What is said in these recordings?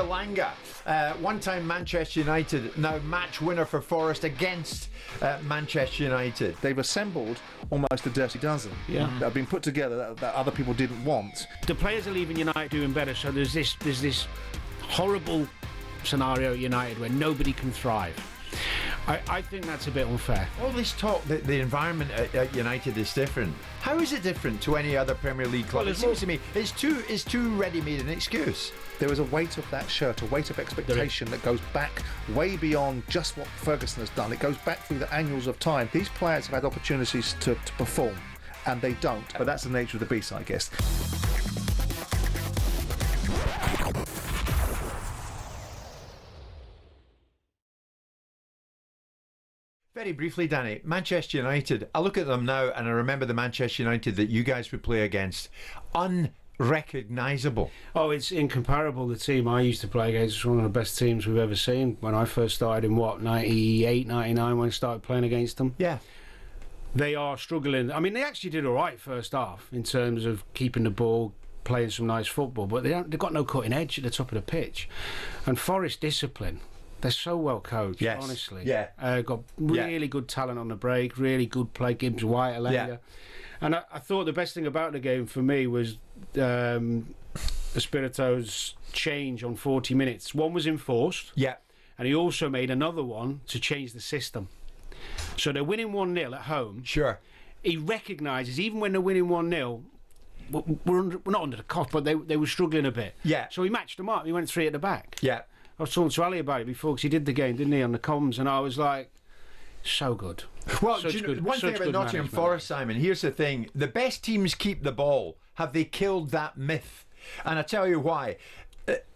Elanga, one-time Manchester United, now match winner for Forest against Manchester United. They've assembled almost a dirty dozen that have been put together that other people didn't want. The players are leaving United doing better, so there's this horrible scenario at United where nobody can thrive. I think that's a bit unfair. All this talk that the environment at United is different. How is it different to any other Premier League club? Well, it seems to me it's too ready-made an excuse. There is a weight of that shirt, a weight of expectation that goes back way beyond just what Ferguson has done. It goes back through the annals of time. These players have had opportunities to perform, and they don't. But that's the nature of the beast, I guess. Very briefly, Danny, Manchester United, I look at them now and I remember the Manchester United that you guys would play against. Unrecognisable. Oh, it's incomparable. The team I used to play against was one of the best teams we've ever seen when I first started in, 98, 99, when I started playing against them. Yeah. They are struggling. I mean, they actually did all right first half in terms of keeping the ball, playing some nice football, but they've got no cutting edge at the top of the pitch. And Forest discipline. They're so well coached, yes. honestly. Yeah. Got really good talent on the break, really good play, Gibbs, White, Elanga. Yeah. And I thought the best thing about the game for me was Espirito's change on 40 minutes. One was enforced. Yeah. And he also made another one to change the system. So they're winning 1-0 at home. Sure. He recognises, even when they're winning 1-0, we're not under the cost, but they were struggling a bit. Yeah. So he matched them up. He went 3 at the back. Yeah. I was talking to Ali about it before because he did the game, didn't he, on the comms, and I was like, so good. Well, one thing about Nottingham Forest, Simon, here's the thing. The best teams keep the ball. Have they killed that myth? And I tell you why.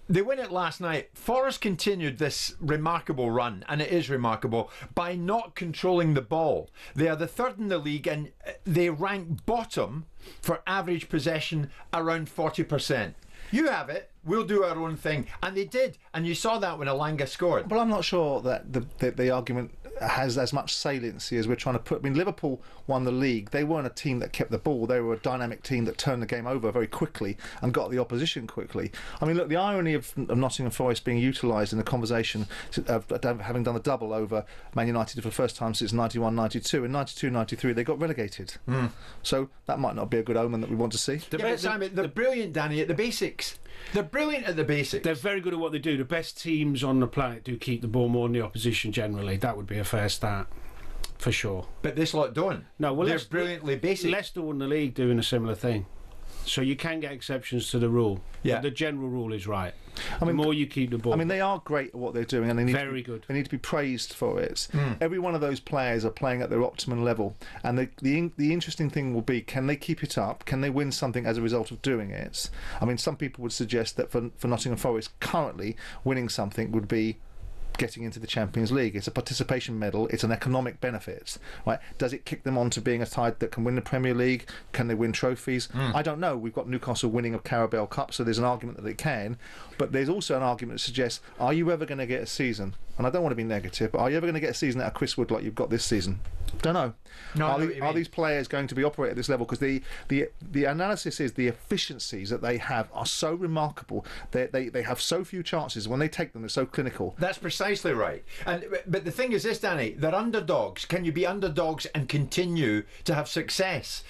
They win it last night. Forest continued this remarkable run, and it is remarkable, by not controlling the ball. They are the third in the league, and they rank bottom for average possession around 40%. You have it. We'll do our own thing. And they did. And you saw that when Elanga scored. Well, I'm not sure that the argument has as much saliency as we're trying to put. I mean, Liverpool won the league. They weren't a team that kept the ball. They were a dynamic team that turned the game over very quickly and got the opposition quickly. I mean, look, the irony of Nottingham Forest being utilised in the conversation of having done the double over Man United for the first time since 91-92. In 92-93, they got relegated. So that might not be a good omen that we want to see. Simon, they're brilliant, Danny, at the basics. They're brilliant at the basics. They're very good at what they do. The best teams on the planet do keep the ball more than the opposition generally. That would be a fair start, for sure. But this lot don't. No, well, they're brilliantly basic. Leicester won the league doing a similar thing. So you can get exceptions to the rule. Yeah. But the general rule is right. I mean, the more you keep the ball. I mean, they are great at what they're doing, and they need good. They need to be praised for it. Every one of those players are playing at their optimum level, and the interesting thing will be, can they keep it up? Can they win something as a result of doing it? I mean, some people would suggest that for Nottingham Forest, currently winning something would be getting into the Champions League. It's a participation medal. It's an economic benefit, right? Does it kick them on to being a side that can win the Premier League? Can they win trophies? I don't know. We've got Newcastle winning a Carabao Cup, so there's an argument that they can, but there's also an argument that suggests, are you ever going to get a season? And I don't want to be negative, but are you ever going to get a season out of Chris Wood like you've got this season? Don't know. No, are these players going to be operating at this level? Because the analysis is the efficiencies that they have are so remarkable. They have so few chances. When they take them, they're so clinical. That's precisely right. But the thing is this, Danny, they're underdogs. Can you be underdogs and continue to have success?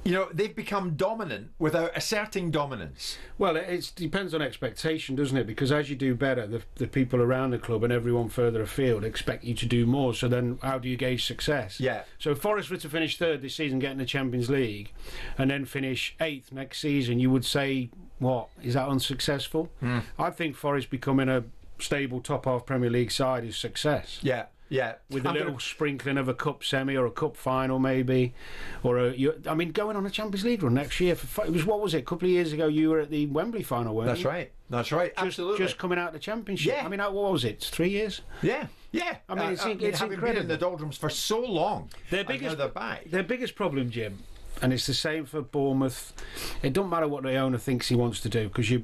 You know, they've become dominant without asserting dominance. Well, it depends on expectation, doesn't it? Because as you do better, the people around the club and everyone further afield expect you to do more. So then how do you gauge success? Yeah. So if Forest were to finish third this season, getting the Champions League, and then finish 8th next season, you would say, what, is that unsuccessful? I think Forest becoming a stable top half Premier League side is success. Yeah. Yeah, with a little sprinkling of a cup semi or a cup final maybe, or going on a Champions League run next year. It was, what was it? A couple of years ago, you were at the Wembley final, weren't you? That's right. Absolutely. Just coming out of the Championship. Yeah. I mean, what was it? 3 years? Yeah. I mean, it's having incredible. been in the doldrums for so long. Their biggest problem, Jim, and it's the same for Bournemouth. It don't matter what the owner thinks he wants to do, because he's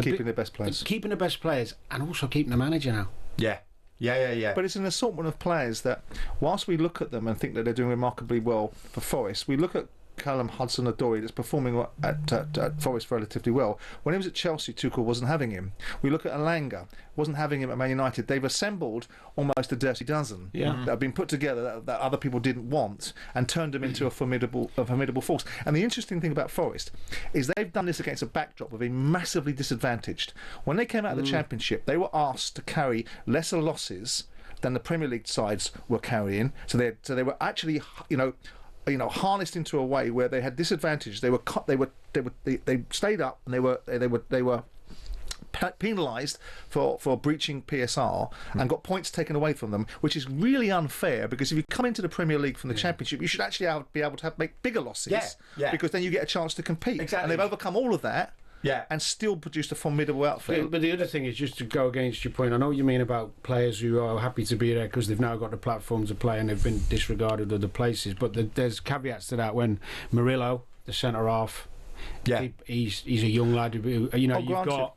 keeping the best players. Keeping the best players, and also keeping the manager now. Yeah. But it's an assortment of players that, whilst we look at them and think that they're doing remarkably well for Forest, we look at Callum Hudson-Odoi that's performing at Forest relatively well. When he was at Chelsea, Tuchel wasn't having him. We look at Elanga, wasn't having him at Man United. They've assembled almost a dirty dozen that have been put together that other people didn't want and turned them into a formidable force. And the interesting thing about Forest is they've done this against a backdrop of being massively disadvantaged. When they came out of the Championship, they were asked to carry lesser losses than the Premier League sides were carrying. So they were actually, harnessed into a way where they had disadvantage. They stayed up and they were penalised for breaching PSR and got points taken away from them, which is really unfair, because if you come into the Premier League from the Championship, you should actually be able to make bigger losses, because then you get a chance to compete. Exactly. And they've overcome all of that. And still produced a formidable outfit. But the other thing is, just to go against your point, I know what you mean about players who are happy to be there because they've now got the platform to play and they've been disregarded other places. But there's caveats to that. When Murillo, the centre half, he's a young lad. You've got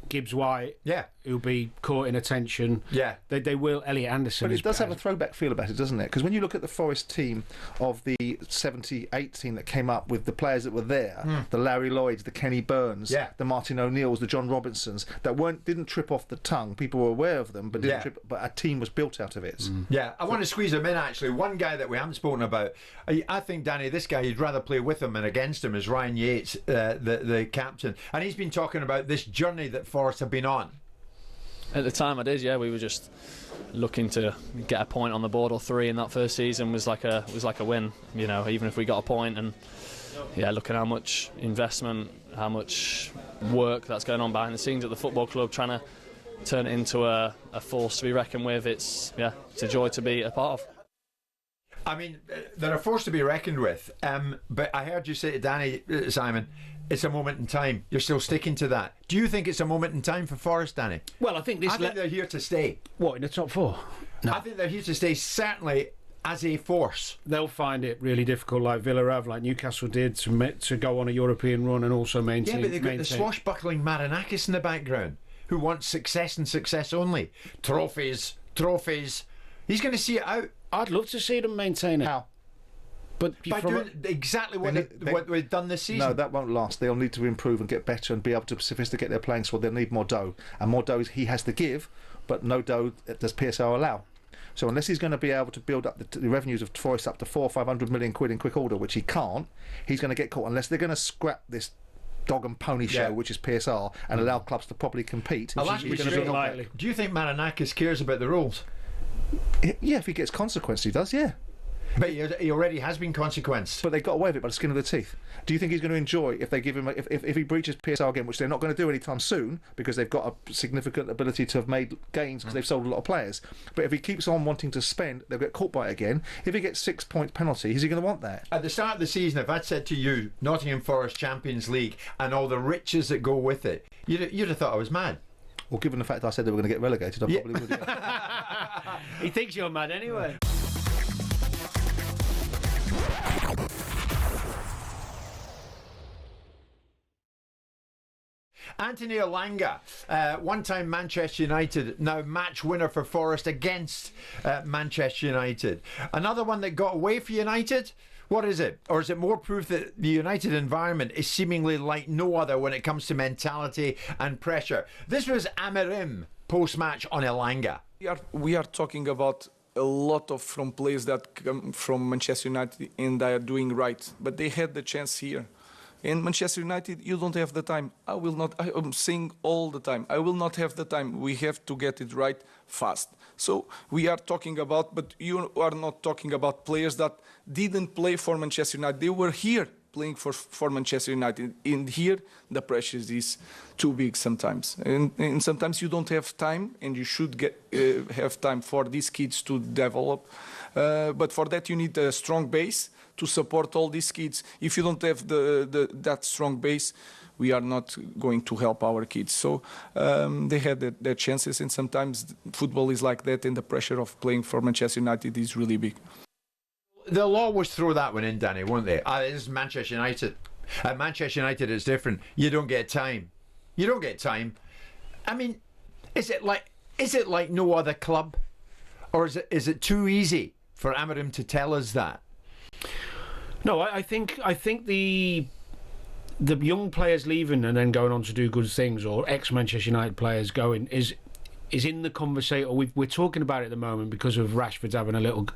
Gibbs White, who'll be caught in attention. They will. Elliot Anderson. But it does have a throwback feel about it, doesn't it? Because when you look at the Forest team of the 78 team that came up with the players that were there, the Larry Lloyds, the Kenny Burns, the Martin O'Neills, the John Robinsons, that didn't trip off the tongue. People were aware of them, but didn't trip. But a team was built out of it. I want to squeeze him in, actually. One guy that we haven't spoken about, I think, Danny, this guy, you'd rather play with him than against him, is Ryan Yates, the captain. And he's been talking about this journey that Forest have been on. At the time I did, we were just looking to get a point on the board, or 3 in that first season was like a win, even if we got a point. And look at how much investment, how much work that's going on behind the scenes at the football club, trying to turn it into a force to be reckoned with. It's a joy to be a part of. I mean, they're a force to be reckoned with, but I heard you say to Danny, Simon, it's a moment in time. You're still sticking to that. Do you think it's a moment in time for Forest, Danny? Well, I think they're here to stay. What, in the top 4? No. I think they're here to stay, certainly as a force. They'll find it really difficult, like Villa have, like Newcastle did, to go on a European run and also maintain. Yeah, but they've got the swashbuckling Marinakis in the background, who wants success and success only. Trophies. He's going to see it out. I'd love to see them maintain it. How? But by doing exactly what we've done this season. No, that won't last. They'll need to improve and get better and be able to sophisticate their playing squad. They'll need more dough. And more dough he has to give, but no dough does PSL allow. So unless he's going to be able to build up the revenues of Forest up to 400 or 500 million quid in quick order, which he can't, he's going to get caught. Unless they're going to scrap this dog and pony show, which is PSR, and allow clubs to properly compete. Which is unlikely. Do you think Marinakis cares about the rules? Yeah, if he gets consequence, he does, But he already has been consequenced. But they got away with it by the skin of their teeth. Do you think he's going to enjoy if they give him if he breaches PSR again, which they're not going to do anytime soon because they've got a significant ability to have made gains because they've sold a lot of players. But if he keeps on wanting to spend, they'll get caught by it again. If he gets 6 point penalty, is he going to want that? At the start of the season, if I'd said to you Nottingham Forest Champions League and all the riches that go with it, you'd have thought I was mad. Well, given the fact I said they were going to get relegated, I probably would. He thinks you're mad anyway. Anthony Elanga, one-time Manchester United, now match winner for Forest against Manchester United. Another one that got away for United? What is it? Or is it more proof that the United environment is seemingly like no other when it comes to mentality and pressure? This was Amorim post-match on Elanga. We are talking about a lot of from players that come from Manchester United and they are doing right, but they had the chance here. In Manchester United, you don't have the time. I'm saying all the time, I will not have the time. We have to get it right fast. So we are talking about, but you are not talking about players that didn't play for Manchester United. They were here playing for Manchester United. In here, the pressure is too big sometimes. And sometimes you don't have time, and you should have time for these kids to develop. But for that, you need a strong base to support all these kids. If you don't have that strong base, we are not going to help our kids. So they had their chances, and sometimes football is like that, and the pressure of playing for Manchester United is really big. They'll always throw that one in, Danny, won't they? This is Manchester United. At Manchester United, it's different. You don't get time. I mean, is it like no other club, or is it too easy for Amorim to tell us that? No, I think the young players leaving and then going on to do good things, or ex-Manchester United players going, is in the conversation. We're talking about it at the moment because of Rashford's having a little,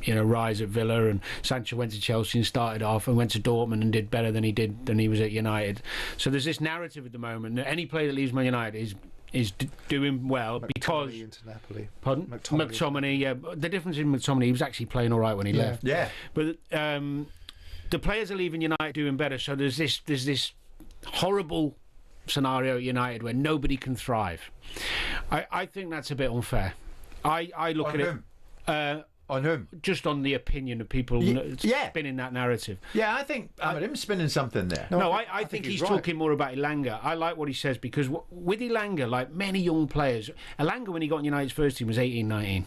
rise at Villa, and Sancho went to Chelsea and started off, and went to Dortmund and did better than he was at United. So there's this narrative at the moment that any player that leaves Man United is doing well because into Napoli. Pardon? McTominay. Yeah, the difference in McTominay, he was actually playing all right when he left. Yeah, but the players are leaving United doing better. So there's this horrible scenario at United where nobody can thrive. I think that's a bit unfair. I look on at whom? it. On whom? Just on the opinion of people spinning that narrative. Yeah, I think Amorim's spinning something there. No, I think he's talking more about Elanga. I like what he says because with Elanga, like many young players, Elanga when he got in United's first team was 18, 19.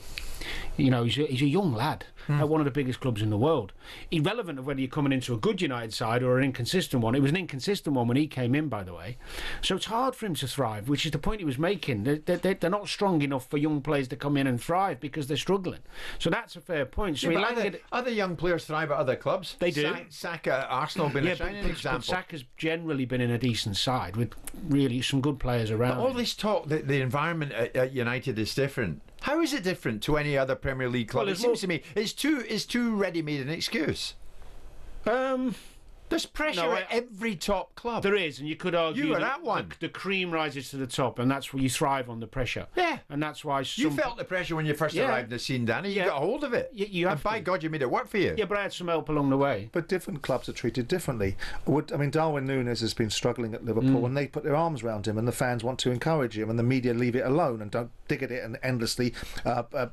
He's a young lad at one of the biggest clubs in the world. Irrelevant of whether you're coming into a good United side or an inconsistent one. It was an inconsistent one when he came in, by the way. So it's hard for him to thrive, which is the point he was making. They're not strong enough for young players to come in and thrive because they're struggling. So that's a fair point. So other young players thrive at other clubs. They do. Saka at Arsenal being a shining example. But Saka's generally been in a decent side with really some good players around. But all this talk that the environment at United is different. How is it different to any other Premier League club? It seems to me it's too ready-made an excuse. There's pressure at every top club. There is, and you could argue you were at one. The cream rises to the top, and that's where you thrive on the pressure. Yeah, and that's why you felt the pressure when you first arrived in the scene, Danny. You got a hold of it. And by God, you made it work for you. Yeah, but I had some help along the way. But different clubs are treated differently. Darwin Núñez has been struggling at Liverpool, and they put their arms around him, and the fans want to encourage him, and the media leave it alone and don't dig at it and endlessly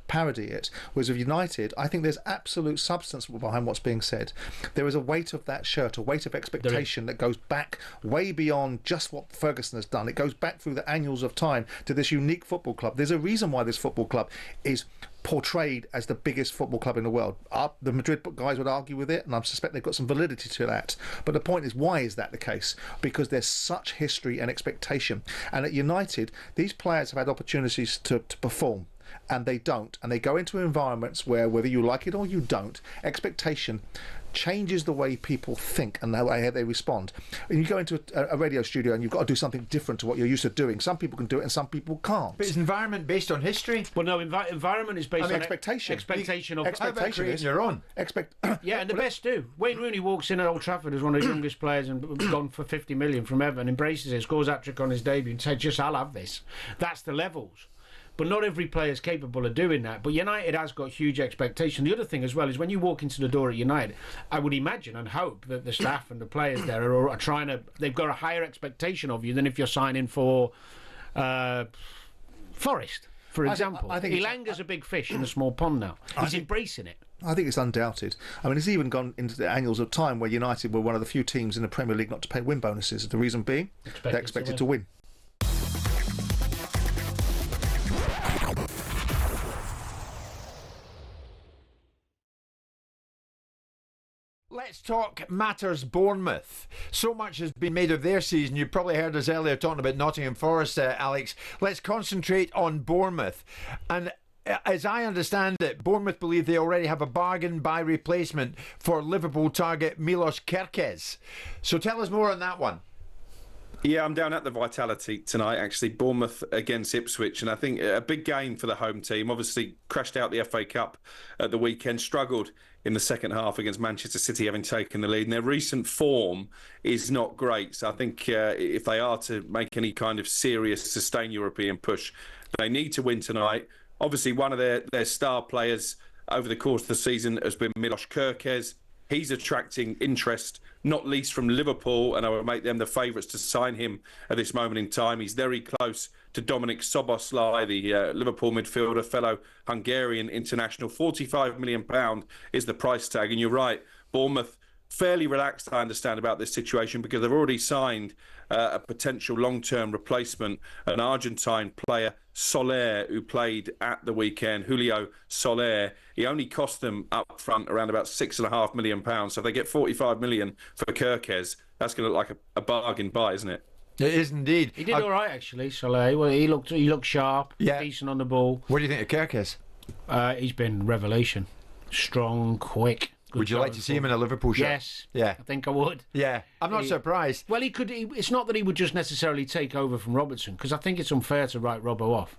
parody it. Whereas with United, I think there's absolute substance behind what's being said. There is a weight of that shirt, a weight of expectation that goes back way beyond just what Ferguson has done. It goes back through the annals of time to this unique football club. There's a reason why this football club is portrayed as the biggest football club in the world. The Madrid guys would argue with it, and I suspect they've got some validity to that. But the point is, why is that the case? Because there's such history and expectation. And at United, these players have had opportunities to perform, and they don't. And they go into environments where, whether you like it or you don't, expectation changes the way people think and the way they respond. When you go into a radio studio and you've got to do something different to what you're used to doing, some people can do it and some people can't. But is environment based on history? Well, no, environment is based on expectation. Expectation of expectation is your own. Yeah, and the best do. Wayne Rooney walks in at Old Trafford as one of the youngest players and gone for 50 million from Everton, embraces it, scores hat-trick on his debut and said, I'll have this. That's the levels. But not every player is capable of doing that. But United has got huge expectation. The other thing as well is when you walk into the door at United, I would imagine and hope that the staff and the players there are trying to... They've got a higher expectation of you than if you're signing for Forest, for example. I think Elanga's a big fish in a small pond now. He's embracing it. I think it's undoubted. I mean, it's even gone into the annals of time where United were one of the few teams in the Premier League not to pay win bonuses. The reason being, they're expected to win. Let's talk matters Bournemouth. So much has been made of their season. You probably heard us earlier talking about Nottingham Forest, Alex. Let's concentrate on Bournemouth. And as I understand it, Bournemouth believe they already have a bargain buy replacement for Liverpool target Milos Kerkez. So tell us more on that one. Yeah, I'm down at the Vitality tonight, actually. Bournemouth against Ipswich, and I think a big game for the home team. Obviously, crashed out the FA Cup at the weekend, struggled in the second half against Manchester City, having taken the lead. And their recent form is not great. So I think if they are to make any kind of serious, sustained European push, they need to win tonight. Obviously, one of their star players over the course of the season has been Milos Kerkez. He's attracting interest, not least from Liverpool, and I would make them the favourites to sign him at this moment in time. He's very close to Dominik Szoboszlai, the Liverpool midfielder, fellow Hungarian international. £45 million is the price tag. And you're right, Bournemouth fairly relaxed, I understand, about this situation because they've already signed a potential long-term replacement, an Argentine player, Soler, who played at the weekend, Julio Soler. He only cost them up front around about £6.5 million. So if they get £45 million for Kerkez, that's going to look like a bargain buy, isn't it? It is indeed. He did all right, actually, Soler. Well, he looked sharp, decent on the ball. What do you think of Kerkez? He's been revelation. Strong, quick. Would you like to see him in a Liverpool shirt? Yes. Yeah. I think I would. Yeah. I'm not surprised. Well, it's not that he would just necessarily take over from Robertson, because I think it's unfair to write Robbo off.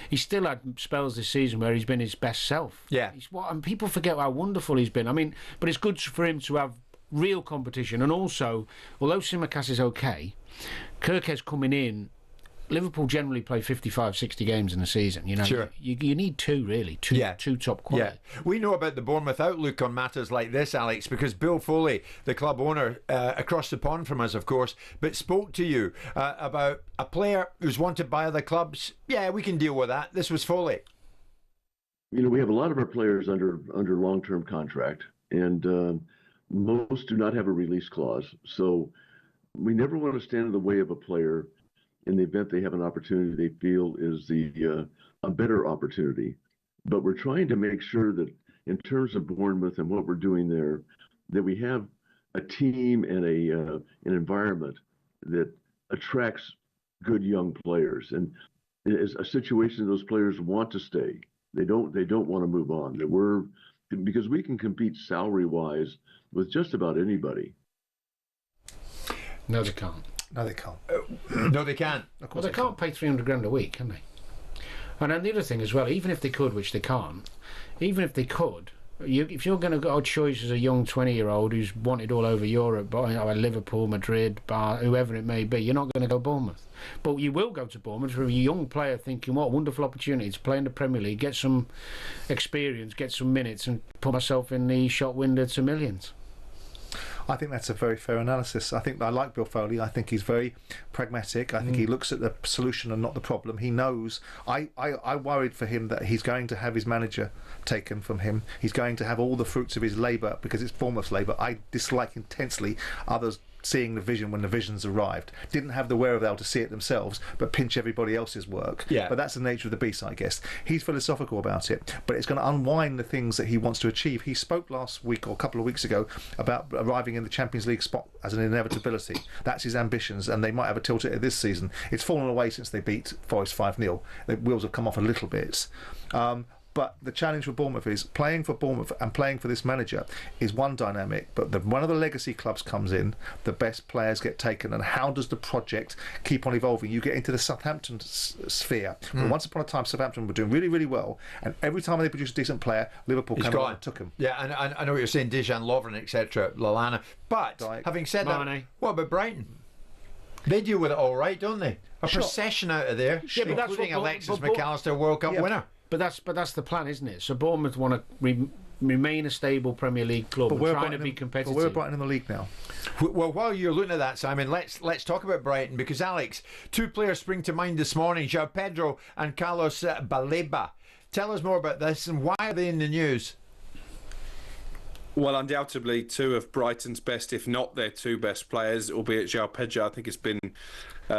He still had spells this season where he's been his best self. Yeah. And people forget how wonderful he's been. I mean, but it's good for him to have real competition. And also, although Tsimikas is okay, Kirkes coming in, Liverpool generally play 55, 60 games in a season. You know, sure. you need two, really. Two top quality. Yeah. We know about the Bournemouth outlook on matters like this, Alex, because Bill Foley, the club owner, across the pond from us, of course, but spoke to you about a player who's wanted by other clubs. Yeah, we can deal with that. This was Foley. You know, we have a lot of our players under long-term contract, and most do not have a release clause. So we never want to stand in the way of a player in the event they have an opportunity they feel is a better opportunity. But we're trying to make sure that in terms of Bournemouth and what we're doing there, that we have a team and an environment that attracts good young players. And it's a situation those players want to stay. They don't want to move on. Because we can compete salary-wise with just about anybody. No, they can't. No, they can't. No, they can't. Of course Well, they can't pay 300 grand a week, can they? And then the other thing as well, even if they could, which they can't, even if they could, if you're going to go choice as a young 20-year-old who's wanted all over Europe, by Liverpool, Madrid, whoever it may be, you're not going to go Bournemouth. But you will go to Bournemouth for a young player thinking, what a wonderful opportunity to play in the Premier League, get some experience, get some minutes, and put myself in the shop window to millions. I think that's a very fair analysis. I like Bill Foley. I think he's very pragmatic. I think he looks at the solution and not the problem. He knows. I worried for him that he's going to have his manager taken from him. He's going to have all the fruits of his labour, because it's Bournemouth's labour. I dislike intensely others seeing the vision when the vision's arrived. Didn't have the wherewithal to see it themselves, but pinch everybody else's work. Yeah. But that's the nature of the beast, I guess. He's philosophical about it, but it's going to unwind the things that he wants to achieve. He spoke last week or a couple of weeks ago about arriving in the Champions League spot as an inevitability. That's his ambitions, and they might have a tilt at it this season. It's fallen away since they beat Forest 5-0. The wheels have come off a little bit. But the challenge for Bournemouth is playing for Bournemouth and playing for this manager is one dynamic, but one of the legacy clubs comes in, the best players get taken, and how does the project keep on evolving? You get into the Southampton sphere. Well, once upon a time, Southampton were doing really, really well, and every time they produced a decent player, Liverpool came along and took him. Yeah, and I know what you're saying, Dejan Lovren, etc., Lallana. But having said that, what about Brighton? They deal with it all right, don't they? A procession out of there, including Alexis McAllister, World Cup winner. But that's the plan, isn't it? So Bournemouth want to remain a stable Premier League club, but trying to be competitive. But we're Brighton in the league now. Well, while you're looking at that, Simon, let's talk about Brighton, because Alex, two players spring to mind this morning: João Pedro and Carlos Baleba. Tell us more about this, and why are they in the news? Well, undoubtedly, two of Brighton's best, if not their two best players, albeit João Pedro, I think it's been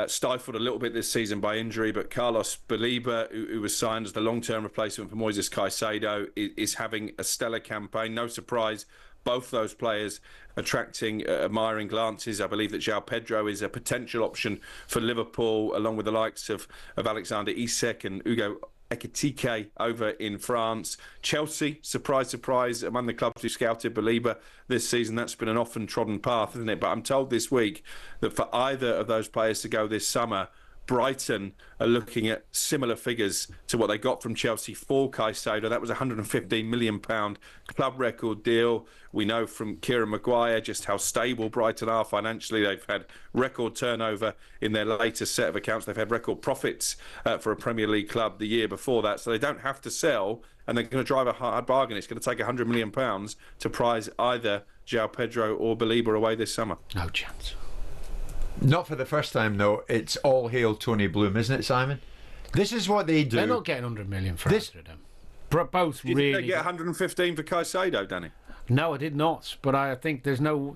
stifled a little bit this season by injury, but Carlos Baleba, who was signed as the long-term replacement for Moyes Caicedo, is having a stellar campaign. No surprise, both those players attracting admiring glances. I believe that João Pedro is a potential option for Liverpool, along with the likes of Alexander Isak and Hugo Ekitike over in France. Chelsea, surprise, surprise, among the clubs who scouted Baleba this season. That's been an often trodden path, isn't it? But I'm told this week that for either of those players to go this summer, Brighton are looking at similar figures to what they got from Chelsea for Caicedo. That was a £115 million club record deal. We know from Kieran Maguire just how stable Brighton are financially. They've had record turnover in their latest set of accounts. They've had record profits for a Premier League club the year before that. So they don't have to sell, and they're going to drive a hard bargain. It's going to take £100 million to prize either João Pedro or Baleba away this summer. No chance. Not for the first time, though. It's all hail Tony Bloom, isn't it, Simon? This is what they do. They're not getting 100 million for either of them. Both Did really. Did they get 115 for Caicedo, Danny? No, I did not. But I think there's no.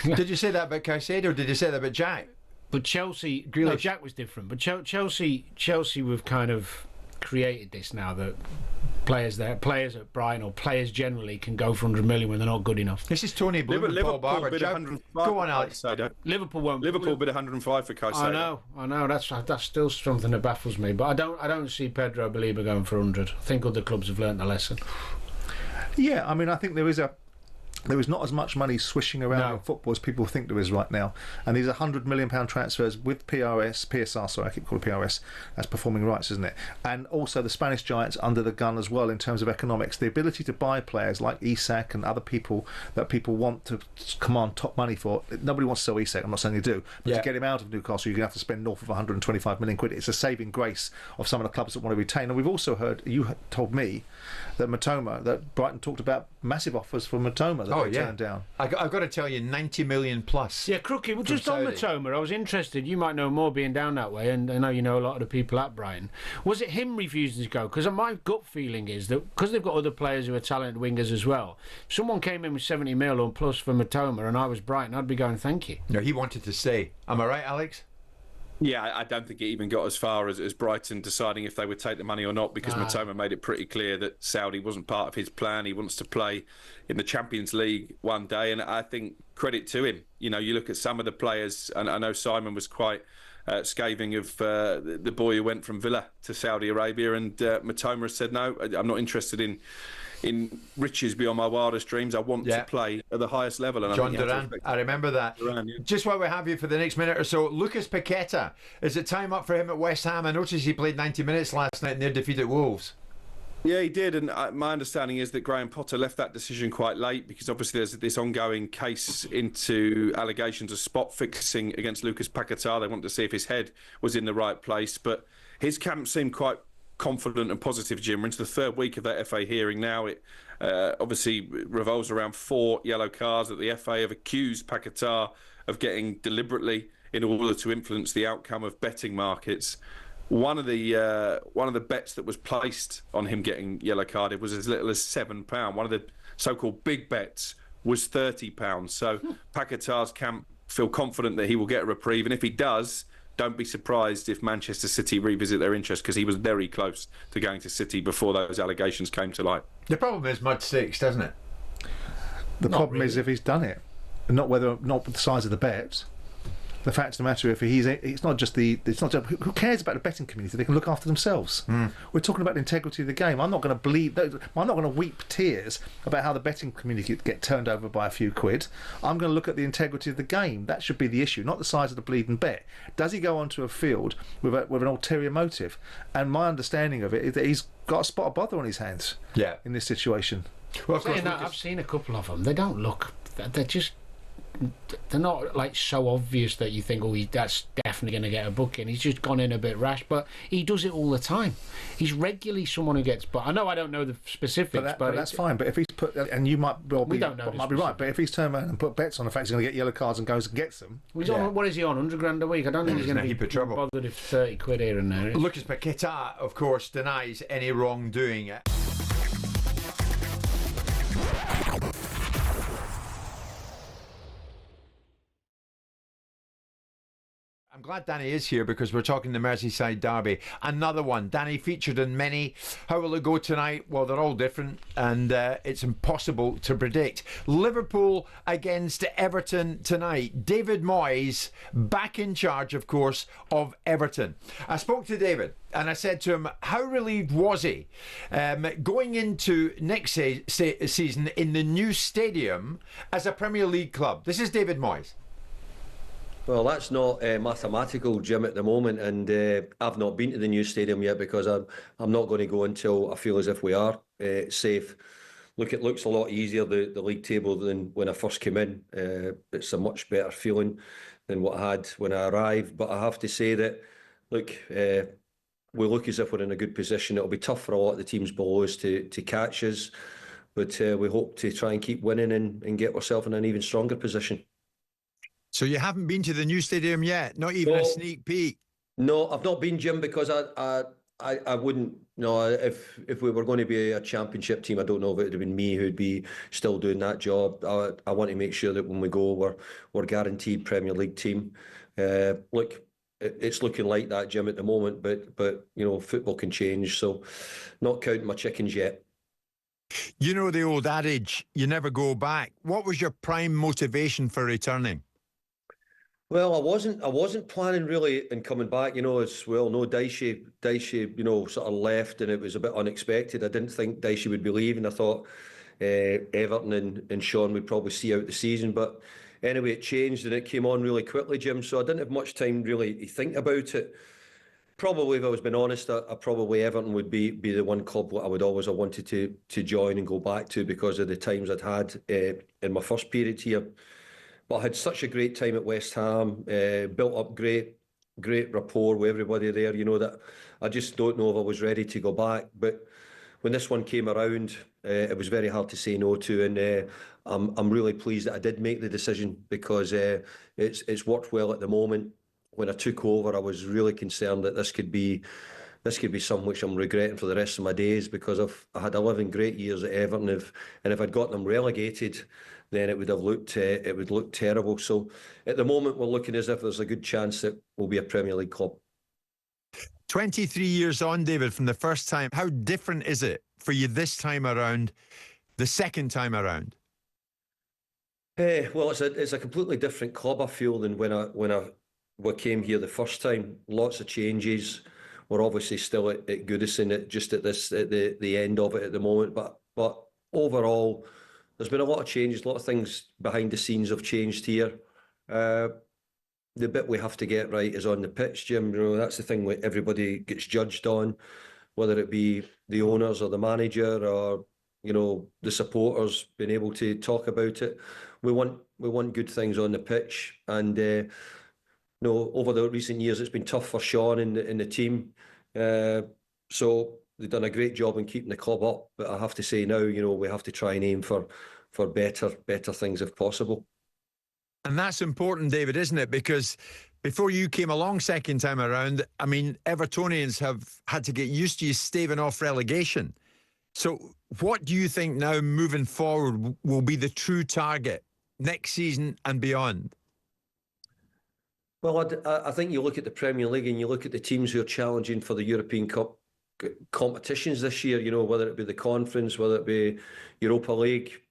Did you say that about Caicedo, or did you say that about Jack? But Chelsea, Grealish. no, Jack was different. But Chelsea, we've kind of created this now that players at Brighton, or players generally, can go for 100 million when they're not good enough. This is Tony Bloom and Paul Barber. Bid 105 Go on, Alex. Liverpool won't. Liverpool bid 105 for Caicedo. I know. That's still something that baffles me. But I don't see Pedro Baleba going for 100. I think other clubs have learnt the lesson. Yeah, I mean, I think there is a there is not as much money swishing around in football as people think there is right now. And these £100 million transfers with PSR, sorry, I keep calling it PRS, that's performing rights, isn't it? And also the Spanish giants under the gun as well in terms of economics. The ability to buy players like Isak and other people that people want to command top money for. Nobody wants to sell Isak, I'm not saying they do, but to get him out of Newcastle, you're going to have to spend north of 125 million quid. It's a saving grace of some of the clubs that want to retain. And we've also heard, you told me, that that Brighton talked about massive offers for Matoma that they turned down. I've got to tell you, 90 million plus. Yeah, Crookie, well, just on Matoma, I was interested. You might know more being down that way, and I know you know a lot of the people at Brighton. Was it him refusing to go? Because my gut feeling is that because they've got other players who are talented wingers as well, if someone came in with 70 mil on plus for Matoma and I was Brighton, I'd be going, thank you. No, he wanted to stay. Am I right, Alex? Yeah, I don't think it even got as far as Brighton deciding if they would take the money or not, because Matoma made it pretty clear that Saudi wasn't part of his plan. He wants to play in the Champions League one day, and I think credit to him. You know, you look at some of the players, and I know Simon was quite scathing of the boy who went from Villa to Saudi Arabia, and Matoma has said, no, I'm not interested in riches beyond my wildest dreams. I want to play at the highest level. And John Duran, I remember that. Duran, yeah. Just while we have you for the next minute or so, Lucas Paqueta, is it time up for him at West Ham? I noticed he played 90 minutes last night in their defeat at Wolves. Yeah, he did, and my understanding is that Graham Potter left that decision quite late because obviously there's this ongoing case into allegations of spot fixing against Lucas Paqueta. They wanted to see if his head was in the right place, but his camp seemed quite confident and positive, Jim. We're into the third week of that FA hearing now. It obviously revolves around 4 yellow cards that the FA have accused Paqueta of getting deliberately in order to influence the outcome of betting markets. One of the bets that was placed on him getting yellow carded was as little as £7. One of the so-called big bets was £30. So Paqueta's camp feel confident that he will get a reprieve, and if he does, don't be surprised if Manchester City revisit their interest, because he was very close to going to City before those allegations came to light. The problem is mud sticks, doesn't it? The problem is if he's done it, not with the size of the bet. The fact of the matter, it's not just who cares about the betting community? They can look after themselves. We're talking about the integrity of the game. I'm not going to weep tears about how the betting community get turned over by a few quid. I'm going to look at the integrity of the game. That should be the issue, not the size of the bleeding bet. Does he go onto a field with an ulterior motive? And my understanding of it is that he's got a spot of bother on his hands. Yeah. In this situation. Well, of course, I've seen a couple of them. They don't look. They're not like so obvious that you think, that's definitely going to get a booking. He's just gone in a bit rash, but he does it all the time. He's regularly someone who gets. But I know I don't know the specifics, but that's fine. But if he's put, and you might well be, don't know might be right. But if he's turned around and put bets on the fact he's going to get yellow cards and goes and gets them, he's on. What is he on? £100 a week? I don't think he's going to be bothered if 30 quid here and there. Lucas Paqueta, of course, denies any wrongdoing. I'm glad Danny is here because we're talking the Merseyside derby. Another one. Danny featured in many. How will it go tonight? Well, they're all different and it's impossible to predict. Liverpool against Everton tonight. David Moyes back in charge, of course, of Everton. I spoke to David and I said to him, how relieved was he going into next season in the new stadium as a Premier League club? This is David Moyes. Well, that's not mathematical, Jim, at the moment, and I've not been to the new stadium yet because I'm not going to go until I feel as if we are safe. Look, it looks a lot easier, the league table, than when I first came in. It's a much better feeling than what I had when I arrived, but I have to say that, look, we look as if we're in a good position. It'll be tough for a lot of the teams below us to catch us, but we hope to try and keep winning and get ourselves in an even stronger position. So you haven't been to the new stadium yet? Not even a sneak peek? No, I've not been, Jim, because I wouldn't. No, if we were going to be a championship team, I don't know if it would have been me who'd be still doing that job. I want to make sure that when we go, we're guaranteed Premier League team. Look, it's looking like that, Jim, at the moment, but you know, football can change, so not counting my chickens yet. You know the old adage, you never go back. What was your prime motivation for returning? Well, I wasn't planning really in coming back. You know, as well, no, Dicey, you know, sort of left, and it was a bit unexpected. I didn't think Dicey would be leaving. I thought Everton and Sean would probably see out the season. But anyway, it changed and it came on really quickly, Jim. So I didn't have much time really to think about it. Probably, if I was being honest, I probably Everton would be the one club I would always have wanted to join and go back to because of the times I'd had in my first period here. But I had such a great time at West Ham, built up great rapport with everybody there, that I just don't know if I was ready to go back. But when this one came around, it was very hard to say no to, and I'm really pleased that I did make the decision because it's worked well at the moment. When I took over, I was really concerned that this could be something which I'm regretting for the rest of my days because I had 11 great years at Everton, and if I'd got them relegated, then it would look terrible. So at the moment, we're looking as if there's a good chance that we'll be a Premier League club. 23 years on, David, from the first time. How different is it for you this time around, the second time around? Well, it's a completely different club, I feel, than when I came here the first time. Lots of changes. We're obviously still at Goodison, just at the end of it at the moment. But overall, there's been a lot of changes. A lot of things behind the scenes have changed here. The bit we have to get right is on the pitch, Jim. That's the thing where everybody gets judged on, whether it be the owners or the manager or the supporters being able to talk about it. We want good things on the pitch, and over the recent years, it's been tough for Sean and the team. So they've done a great job in keeping the club up. But I have to say now, we have to try and aim for better things if possible. And that's important, David, isn't it? Because before you came along second time around, I mean, Evertonians have had to get used to you staving off relegation. So what do you think now moving forward will be the true target next season and beyond? Well, I think you look at the Premier League and you look at the teams who are challenging for the European Cup competitions this year, whether it be the Conference, whether it be Europa League,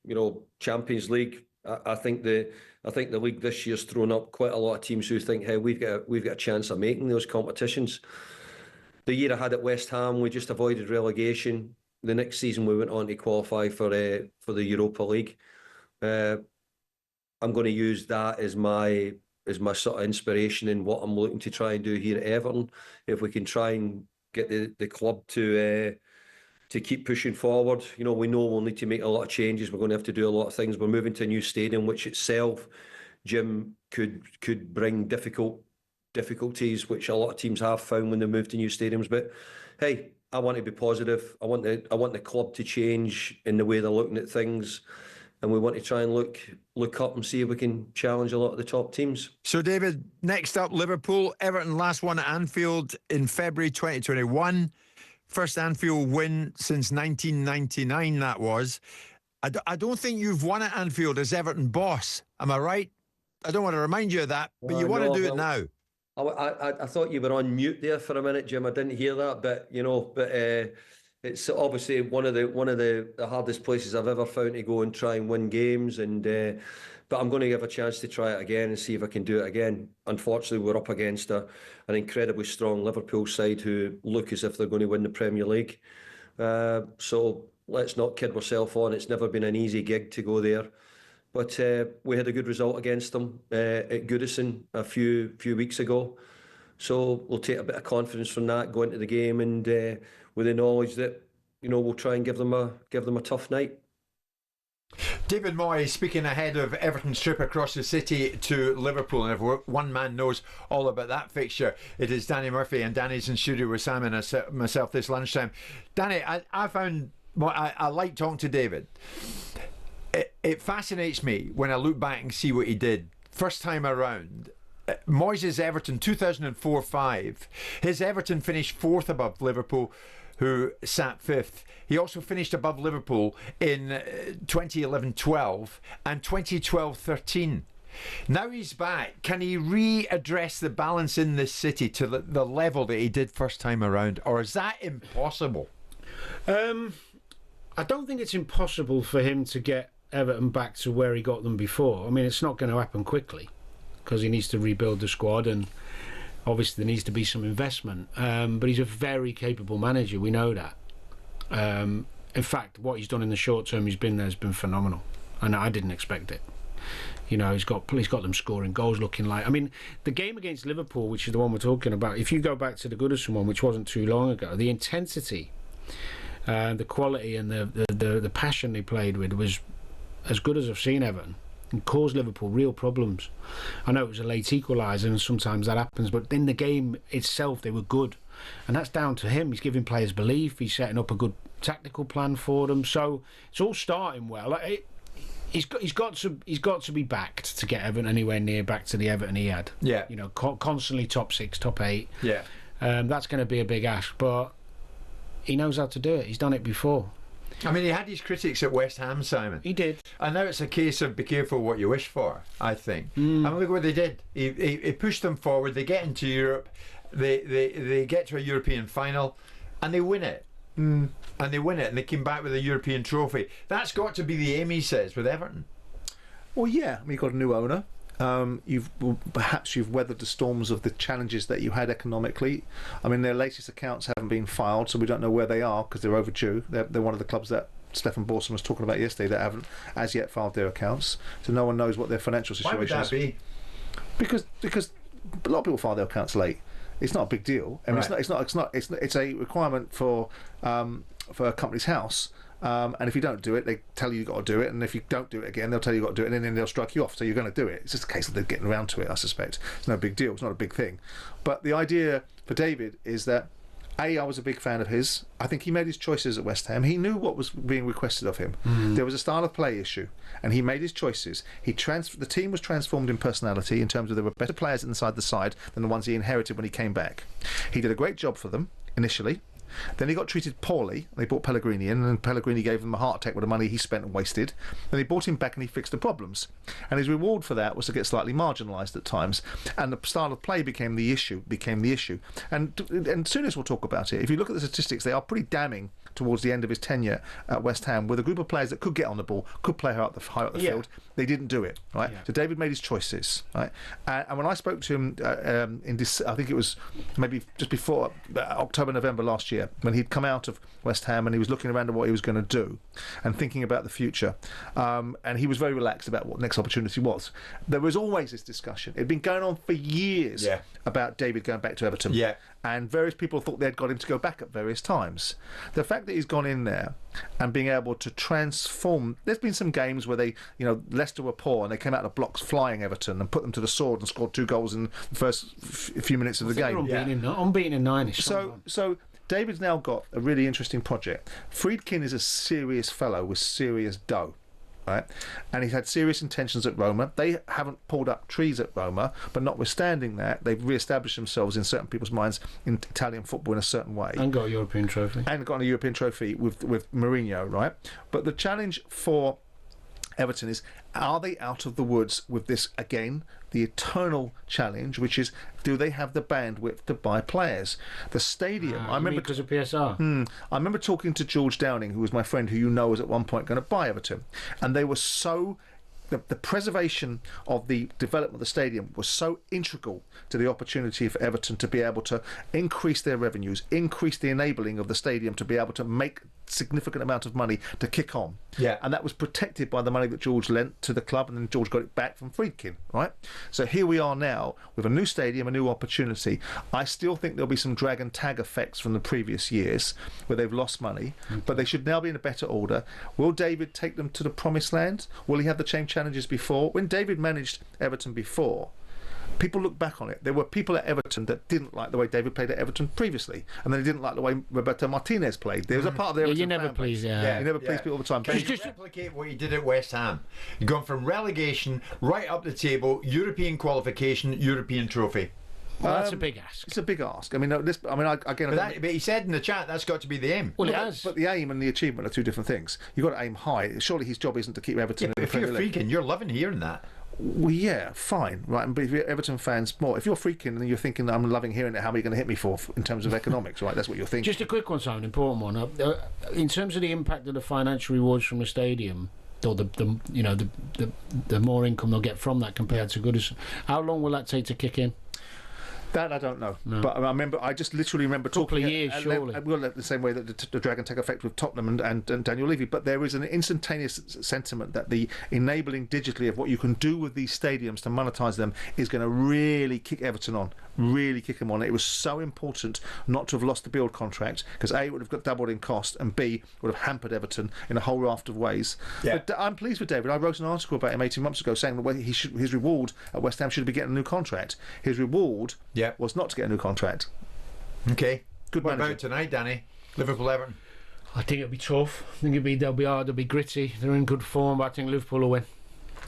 Champions League. I think the league this year's thrown up quite a lot of teams who think, hey, we've got a chance of making those competitions. The year I had at West Ham, we just avoided relegation. The next season we went on to qualify for the Europa League. I'm going to use that as my sort of inspiration in what I'm looking to try and do here at Everton. If we can try and get the club to keep pushing forward, we know we'll need to make a lot of changes. We're going to have to do a lot of things. We're moving to a new stadium, which itself, Jim, could bring difficulties, which a lot of teams have found when they move to new stadiums. But hey, I want to be positive. I want the club to change in the way they're looking at things. And we want to try and look up and see if we can challenge a lot of the top teams. So, David, next up, Liverpool. Everton last won at Anfield in February 2021. First Anfield win since 1999, that was. I don't think you've won at Anfield as Everton boss. Am I right? I don't want to remind you of that, but you want to do it now. I thought you were on mute there for a minute, Jim. I didn't hear that, but it's obviously one of the hardest places I've ever found to go and try and win games. But I'm going to give a chance to try it again and see if I can do it again. Unfortunately, we're up against an incredibly strong Liverpool side who look as if they're going to win the Premier League. So let's not kid ourselves on. It's never been an easy gig to go there. But we had a good result against them at Goodison a few weeks ago. So we'll take a bit of confidence from that, go into the game, and with the knowledge that we'll try and give them a tough night. David Moyes speaking ahead of Everton's trip across the city to Liverpool, and if one man knows all about that fixture, it is Danny Murphy, and Danny's in studio with Sam and myself this lunchtime. Danny, I found I like talking to David. It fascinates me when I look back and see what he did first time around. Moyes' Everton 2004-05, his Everton finished fourth above Liverpool, who sat fifth. He also finished above Liverpool in 2011-12 and 2012-13. Now he's back. Can he readdress the balance in this city to the level that he did first time around, or is that impossible? I don't think it's impossible for him to get Everton back to where he got them before. I mean, it's not going to happen quickly because he needs to rebuild the squad, and obviously there needs to be some investment. But he's a very capable manager. We know that. In fact, what he's done in the short term he's been there has been phenomenal, and I didn't expect it. You know, he's got them scoring goals, looking like. I mean, the game against Liverpool, which is the one we're talking about. If you go back to the Goodison one, which wasn't too long ago, the intensity, the quality, and the passion they played with was as good as I've seen Everton, and caused Liverpool real problems. I know it was a late equaliser, and sometimes that happens, but in the game itself, they were good, and that's down to him. He's giving players belief. He's setting up a good tactical plan for them. So it's all starting well. He's got to be backed to get Everton anywhere near back to the Everton he had. Yeah. You know, constantly top 6, top 8. Yeah. That's going to be a big ask, but he knows how to do it. He's done it before. I mean, he had his critics at West Ham, Simon. He did. And now it's a case of be careful what you wish for, I think. I mean, look what they did. He pushed them forward. They get into Europe. They get to a European final, and they win it. And they win it, and they came back with a European trophy. That's got to be the aim, he says, with Everton. Well, yeah. I mean, you've got a new owner. Perhaps you've weathered the storms of the challenges that you had economically. I mean, their latest accounts haven't been filed, so we don't know where they are because they're overdue. They're one of the clubs that Stefan Borson was talking about yesterday that haven't as yet filed their accounts, so no one knows what their financial situation is. Why would that be? Because a lot of people file their accounts late. It's not a big deal. I mean, Right. It's a requirement for a company's house. And if you don't do it, they tell you you've got to do it. And if you don't do it again, they'll tell you you've got to do it, and then they'll strike you off. So you're going to do it. It's just a case of they're getting around to it, I suspect. It's no big deal. It's not a big thing. But the idea for David is that, I was a big fan of his. I think he made his choices at West Ham. He knew what was being requested of him. There was a style of play issue, and he made his choices. The team was transformed in personality in terms of there were better players inside the side than the ones he inherited when he came back. He did a great job for them initially. Then he got treated poorly. They brought Pellegrini in, and Pellegrini gave them a heart attack with the money he spent and wasted. Then they brought him back and he fixed the problems. And his reward for that was to get slightly marginalised at times. And the style of play became the issue. And soon as we'll talk about it, if you look at the statistics, they are pretty damning towards the end of his tenure at West Ham, with a group of players that could get on the ball, could play high up the field. They didn't do it, right? Yeah. So David made his choices, right? And when I spoke to him I think it was maybe just before October, November last year, when he'd come out of West Ham and he was looking around at what he was going to do and thinking about the future, and he was very relaxed about what next opportunity was. There was always this discussion. It'd been going on for years about David going back to Everton. Yeah. And various people thought they'd got him to go back at various times. The fact that he's gone in there and being able to transform... There's been some games where Leicester were poor and they came out of blocks flying Everton and put them to the sword and scored 2 goals in the first few minutes of the game. Unbeaten in 9. So David's now got a really interesting project. Friedkin is a serious fellow with serious dough. Right, and he's had serious intentions at Roma. They haven't pulled up trees at Roma, but notwithstanding that, they've re-established themselves in certain people's minds in Italian football in a certain way. And got a European trophy. And got a European trophy with Mourinho, right? But the challenge for Everton is, are they out of the woods with this again? The eternal challenge, which is, do they have the bandwidth to buy players? The stadium. I remember because of PSR. I remember talking to George Downing, who was my friend, who was at one point going to buy Everton, and they were so. The preservation of the development of the stadium was so integral to the opportunity for Everton to be able to increase their revenues, increase the enabling of the stadium to be able to make significant amount of money to kick on. Yeah. And that was protected by the money that George lent to the club, and then George got it back from Friedkin, right? So here we are now with a new stadium, a new opportunity. I still think there'll be some drag and tag effects from the previous years where they've lost money, but they should now be in a better order. Will David take them to the promised land? Will he have the same challenges before? When David managed Everton before, people look back on it. There were people at Everton that didn't like the way David played at Everton previously, and then they didn't like the way Roberto Martinez played. There was a part of the Everton you never please, you never please people all the time. Can you just replicate what you did at West Ham? You've gone from relegation right up the table, European qualification, European trophy. Well, that's a big ask. It's a big ask. I mean, but he said in the chat that's got to be the aim. Well, it has. But the aim and the achievement are two different things. You've got to aim high. Surely his job isn't to keep Everton in the Premier League. If you're Friedkin, you're loving hearing that. Well, yeah, fine, right. But if you're Everton fans, more. If you're Friedkin, then you're thinking, I'm loving hearing it. How are you going to hit me for in terms of economics, right? That's what you're thinking. Just a quick one, Simon, important one. In terms of the impact of the financial rewards from the stadium, or the more income they'll get from that compared to Goodison, how long will that take to kick in? That I don't know, No. but I just literally remember Couple talking of years, surely. We'll let the same way that the Dragon take effect with Tottenham and Daniel Levy. But there is an instantaneous sentiment that the enabling digitally of what you can do with these stadiums to monetize them is going to really kick Everton on. Really kick them on. It was so important not to have lost the build contract, because A, it would have got doubled in cost, and B, would have hampered Everton in a whole raft of ways. Yeah. But I'm pleased with David. I wrote an article about him 18 months ago saying that his reward at West Ham should be getting a new contract. His reward was not to get a new contract. Okay. Good What manager. about tonight, Danny? Liverpool Everton. I think it'll be tough. I think they'll be hard, they'll be gritty. They're in good form, but I think Liverpool will win.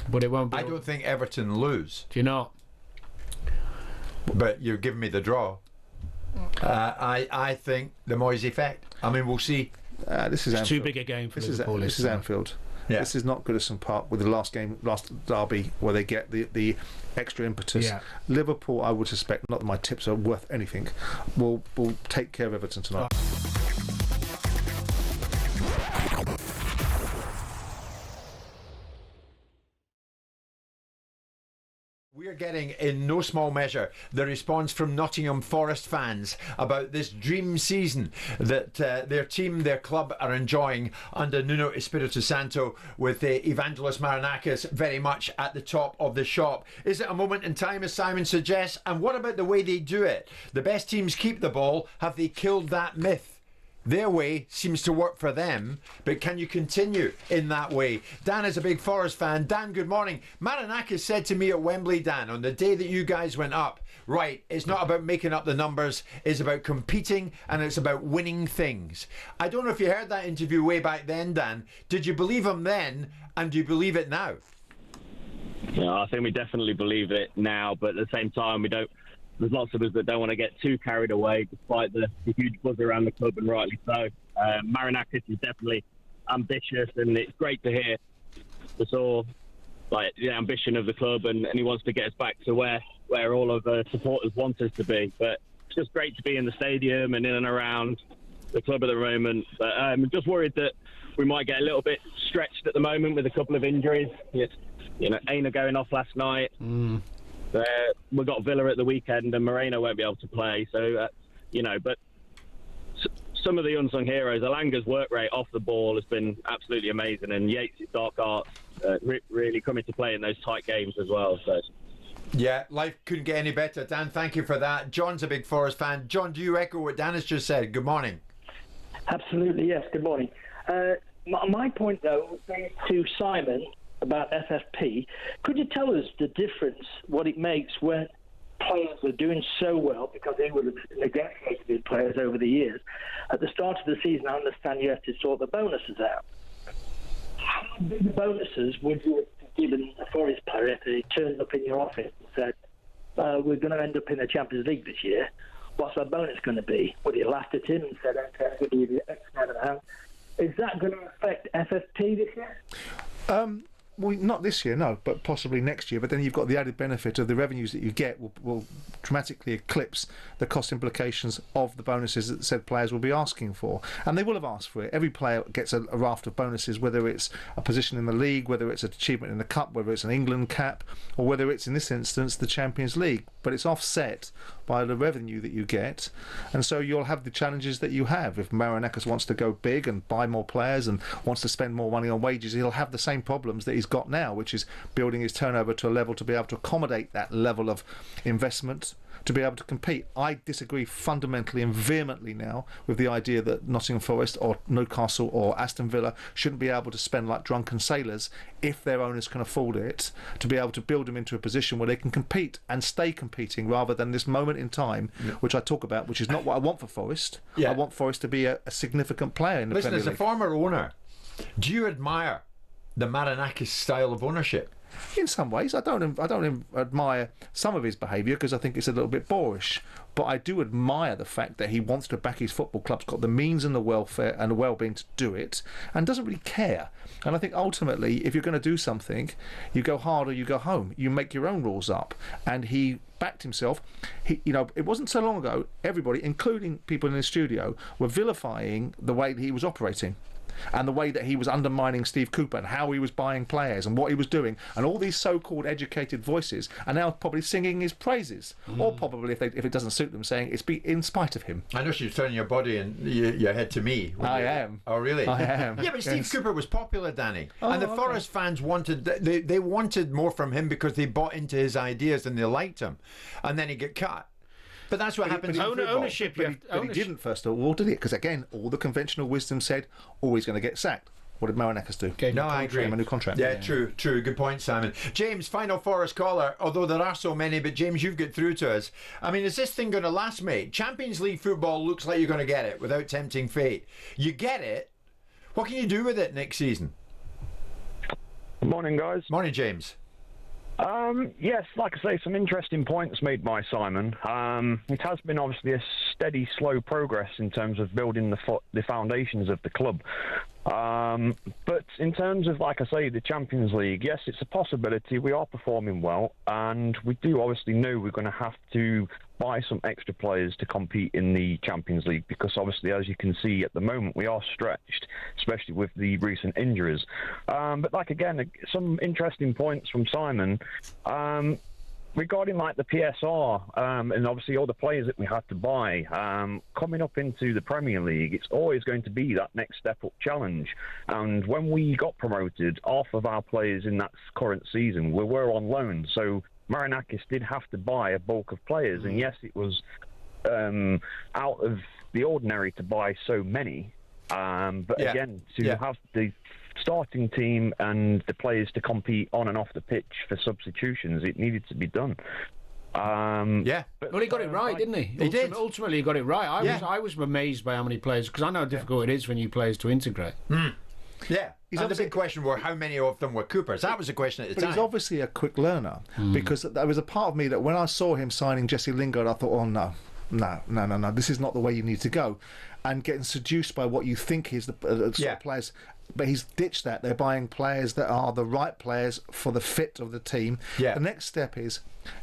But it won't be. I don't think Everton lose, Do you not? but you're giving me the draw. I think the Moyes effect. I mean, we'll see. This is It's too Anfield. big a game for This Liverpool. is Anfield. Yeah. This is not Goodison Park with the last derby where they get the extra impetus. Yeah. Liverpool, I would suspect, not that my tips are worth anything, will take care of Everton tonight. We are getting, in no small measure, the response from Nottingham Forest fans about this dream season that their team, their club are enjoying under Nuno Espirito Santo, with Evangelos Marinakis very much at the top of the shop. Is it a moment in time, as Simon suggests? And what about the way they do it? The best teams keep the ball. Have they killed that myth? Their way seems to work for them, but can you continue in that way? Dan is a big Forest fan. Dan, good morning. Marinakis said to me at Wembley, Dan, on the day that you guys went up, right, it's not about making up the numbers, it's about competing and it's about winning things. I don't know if you heard that interview way back then, Dan. Did you believe him then, and do you believe it now? Yeah, I think we definitely believe it now, but at the same time, there's lots of us that don't want to get too carried away, despite the huge buzz around the club, and rightly so. Marinakis is definitely ambitious, and it's great to hear the ambition of the club, and he wants to get us back to where all of the supporters want us to be. But it's just great to be in the stadium and in and around the club at the moment. But I'm just worried that we might get a little bit stretched at the moment with a couple of injuries. Aina going off last night. We've got Villa at the weekend, and Moreno won't be able to play. So, but some of the unsung heroes, Elanga's work rate off the ball has been absolutely amazing, and Yates' dark arts really come into play in those tight games as well. So. Yeah, life couldn't get any better. Dan, thank you for that. John's a big Forest fan. John, do you echo what Dan has just said? Good morning. Absolutely, yes. Good morning. My point, though, to Simon about FFP, could you tell us the difference, what it makes when players are doing so well, because they would have negotiated players over the years. At the start of the season, I understand you have to sort the bonuses out. How big bonuses would you have given a Forest player if they turned up in your office and said, we're going to end up in the Champions League this year? What's our bonus going to be? Would you laughed at him and said, okay, I'm going to give you X amount of pounds? Is that going to affect FFP this year? Well, not this year, no, but possibly next year. But then you've got the added benefit of the revenues that you get will dramatically eclipse the cost implications of the bonuses that said players will be asking for. And they will have asked for it. Every player gets a raft of bonuses, whether it's a position in the league, whether it's an achievement in the cup, whether it's an England cap, or whether it's, in this instance, the Champions League. But it's offset by the revenue that you get. And so you'll have the challenges that you have. If Marinakis wants to go big and buy more players and wants to spend more money on wages, he'll have the same problems that he's got now, which is building his turnover to a level to be able to accommodate that level of investment to be able to compete. I disagree fundamentally and vehemently now with the idea that Nottingham Forest or Newcastle or Aston Villa shouldn't be able to spend like drunken sailors if their owners can afford it, to be able to build them into a position where they can compete and stay competing, rather than this moment in time, which I talk about, which is not what I want for Forest. I want Forest to be a significant player in the Premier League. As a former owner, do you admire the Marinakis style of ownership? In some ways, I don't admire some of his behaviour, because I think it's a little bit boorish. but I do admire the fact that he wants to back his football club's got the means and the welfare and the well-being to do it, and doesn't really care. And I think ultimately, if you're going to do something, you go hard or you go home. You make your own rules up. And he backed himself. It wasn't so long ago, everybody, including people in the studio, were vilifying the way that he was operating and the way that he was undermining Steve Cooper and how he was buying players and what he was doing, and all these so-called educated voices are now probably singing his praises, or probably, if it doesn't suit them, saying it's in spite of him. I know she's turning your body and your head to me. I am. Oh, really? I am. Yeah, but Steve Cooper was popular, Danny, and the okay. Forest fans they wanted more from him because they bought into his ideas and they liked him, and then he got cut. But that's what happens in football. Ownership. But he didn't, first of all, did he? Because, again, all the conventional wisdom said, he's going to get sacked. What did Marinakis do? No, I agree. Gave him a new contract. Yeah, true. Good point, Simon. James, final Forest caller, although there are so many, but James, you've got through to us. I mean, is this thing going to last, mate? Champions League football looks like you're going to get it without tempting fate. You get it. What can you do with it next season? Morning, guys. Morning, James. Yes, like I say, some interesting points made by Simon. It has been obviously a steady, slow progress in terms of building the foundations of the club. But in terms of, like I say, the Champions League, yes, it's a possibility. We are performing well, and we do obviously know we're going to have to buy some extra players to compete in the Champions League, because obviously, as you can see at the moment, we are stretched, especially with the recent injuries. But like, again, some interesting points from Simon. Regarding like the PSR and obviously all the players that we had to buy, coming up into the Premier League, it's always going to be that next step up challenge. And when we got promoted, half of our players in that current season were on loan. So Marinakis did have to buy a bulk of players. And yes, it was out of the ordinary to buy so many. But again, to have the starting team and the players to compete on and off the pitch for substitutions, it needed to be done. Well, he got it right, didn't he? He did. Ultimately, he got it right. I was amazed by how many players, because I know how difficult it is for new players to integrate. Yeah. And the big question were how many of them were Coopers. That was the question at the time. But he's obviously a quick learner, because there was a part of me that when I saw him signing Jesse Lingard, I thought, no, this is not the way you need to go. And getting seduced by what you think is the sort of players. But he's ditched that. They're buying players that are the right players for the fit of the team. Yeah. The next step is,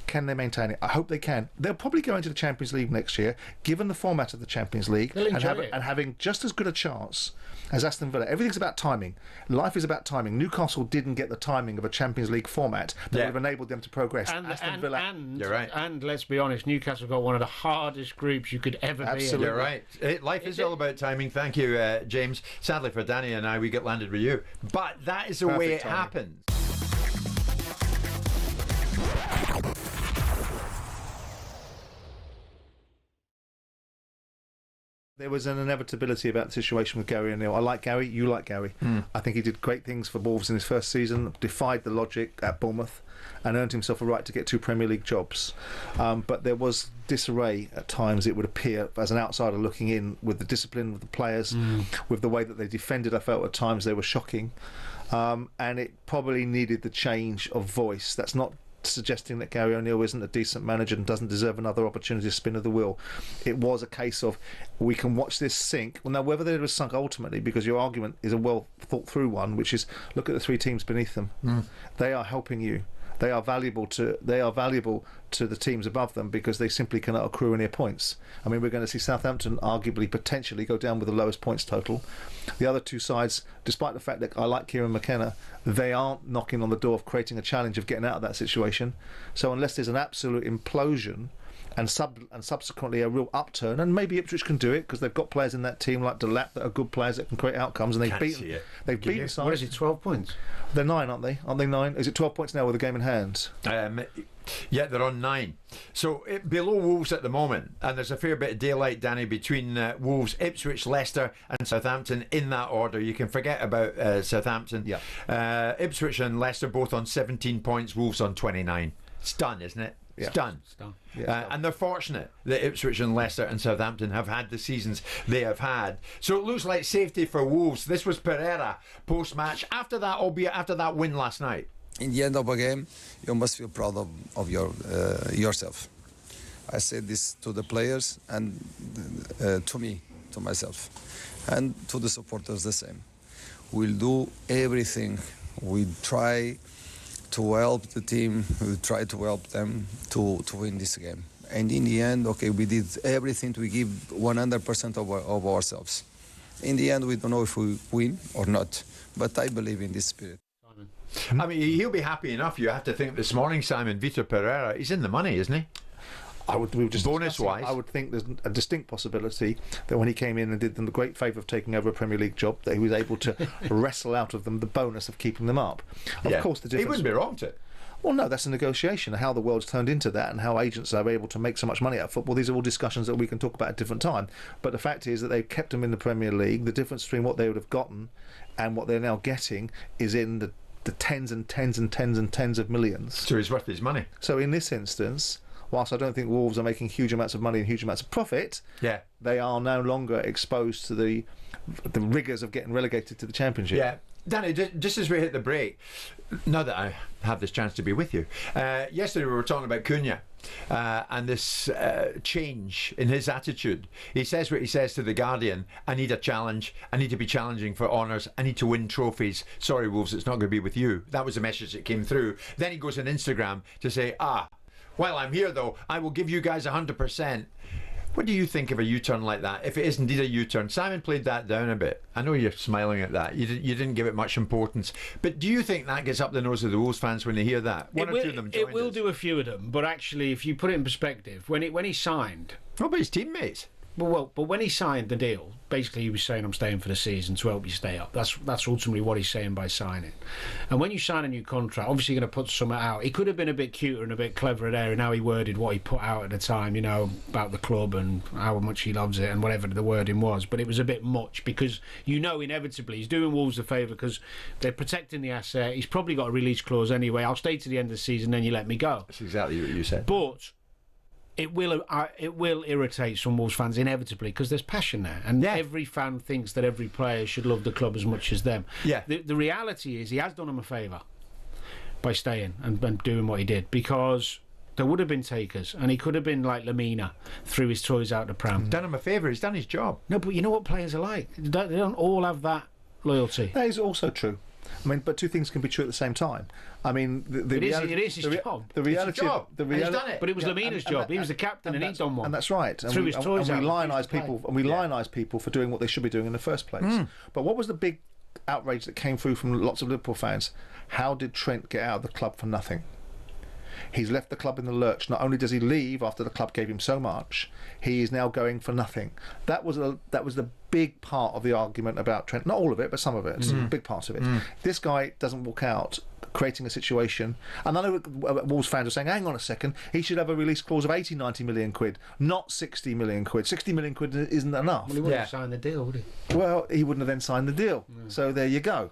can they maintain it? I hope they can. They'll probably go into the Champions League next year, given the format of the Champions League, and having just as good a chance as Aston Villa. Everything's about timing. Life is about timing. Newcastle didn't get the timing of a Champions League format that would have enabled them to progress. Aston Villa, you're right. And let's be honest, Newcastle got one of the hardest groups you could ever be in. You're right. Life is all about timing. Thank you, James. Sadly for Danny and I, we get landed with you. But that is the way it happens. There was an inevitability about the situation with Gary O'Neill. I like Gary, you like Gary. I think he did great things for Wolves in his first season, defied the logic at Bournemouth, and earned himself a right to get 2 Premier League jobs. But there was disarray at times, it would appear, as an outsider looking in, with the discipline of the players, with the way that they defended. I felt at times they were shocking. And it probably needed the change of voice. That's not suggesting that Gary O'Neill isn't a decent manager and doesn't deserve another opportunity to spin of the wheel. It was a case of, we can watch this sink. Well, now, whether it was sunk ultimately, because your argument is a well thought through one, which is, look at the 3 teams beneath them. They are helping you. They are valuable to the teams above them, because they simply cannot accrue any points. I mean, we're going to see Southampton arguably potentially go down with the lowest points total. The other 2 sides, despite the fact that I like Kieran McKenna, they aren't knocking on the door of creating a challenge of getting out of that situation. So unless there's an absolute implosion and subsequently a real upturn, and maybe Ipswich can do it because they've got players in that team like Delap that are good players that can create outcomes, and they've beaten sides. What is it, 12 points? They're 9, aren't they? Aren't they 9? Is it 12 points now with a game in hand? Yeah, they're on 9. So below Wolves at the moment, and there's a fair bit of daylight, Danny, between Wolves, Ipswich, Leicester and Southampton in that order. You can forget about Southampton. Ipswich and Leicester both on 17 points, Wolves on 29. It's done, isn't it? It's done. And they're fortunate that Ipswich and Leicester and Southampton have had the seasons they have had. So it looks like safety for Wolves. This was Pereira post-match after that, albeit after that win last night. In the end of a game, you must feel proud of yourself. I said this to the players and to me, to myself, and to the supporters the same. We'll do everything. We try to help the team. We try to help them to win this game. And in the end, okay, we did everything to give 100% of ourselves. In the end, we don't know if we win or not, but I believe in this spirit. I mean, he'll be happy enough. You have to think this morning, Simon, Vitor Pereira, he's in the money, isn't he? We were just bonus-wise, I would think there's a distinct possibility that when he came in and did them the great favour of taking over a Premier League job, that he was able to wrestle out of them the bonus of keeping them up. Of course, the difference. He wouldn't be wrong to. Well, no, that's a negotiation. How the world's turned into that and how agents are able to make so much money out of football, these are all discussions that we can talk about at a different time. But the fact is that they've kept them in the Premier League. The difference between what they would have gotten and what they're now getting is in the tens and tens and tens and tens of millions. So he's worth his money. So in this instance, whilst I don't think Wolves are making huge amounts of money and huge amounts of profit, they are no longer exposed to the rigours of getting relegated to the Championship. Yeah. Danny, just as we hit the break, now that I have this chance to be with you, yesterday we were talking about Cunha and this change in his attitude. He says what he says to The Guardian: I need a challenge, I need to be challenging for honours, I need to win trophies. Sorry, Wolves, it's not going to be with you. That was the message that came through. Then he goes on Instagram to say, while I'm here though, I will give you guys 100%. What do you think of a U-turn like that, if it is indeed a U-turn? Simon played that down a bit. I know you're smiling at that. You didn't give it much importance. But do you think that gets up the nose of the Wolves fans when they hear that? One or two of them joined It will do a few of them. But actually, if you put it in perspective, when he signed... What about his teammates? But when he signed the deal, basically he was saying, I'm staying for the season to help you stay up. That's ultimately what he's saying by signing. And when you sign a new contract, obviously you're going to put something out. He could have been a bit cuter and a bit cleverer there in how he worded what he put out at the time, about the club and how much he loves it and whatever the wording was. But it was a bit much because, inevitably he's doing Wolves a favour because they're protecting the asset. He's probably got a release clause anyway. I'll stay to the end of the season, then you let me go. That's exactly what you said. But... It will irritate some Wolves fans inevitably because there's passion there, and every fan thinks that every player should love the club as much as them. Yeah. The reality is he has done them a favour by staying and doing what he did, because there would have been takers, and he could have been like Lamina, threw his toys out the pram. Done him a favour. He's done his job. No, but you know what players are like. They don't all have that loyalty. That is also true. I mean, but two things can be true at the same time. I mean, it is his job. The reality, he's done it. But it was Lamina's job. He was the captain, and he'd done one. And that's right. And threw his toys out. We lionise people, and we lionise people for doing what they should be doing in the first place. But what was the big outrage that came through from lots of Liverpool fans? How did Trent get out of the club for nothing? He's left the club in the lurch. Not only does he leave after the club gave him so much, he is now going for nothing. That was the big part of the argument about Trent. Not all of it, but some of it. A big part of it. This guy doesn't walk out creating a situation. And I know Wolves fans are saying, hang on a second, he should have a release clause of 80, 90 million quid, not 60 million quid. 60 million quid isn't enough. Well, he wouldn't have signed the deal, would he? Well, he wouldn't have then signed the deal. So there you go.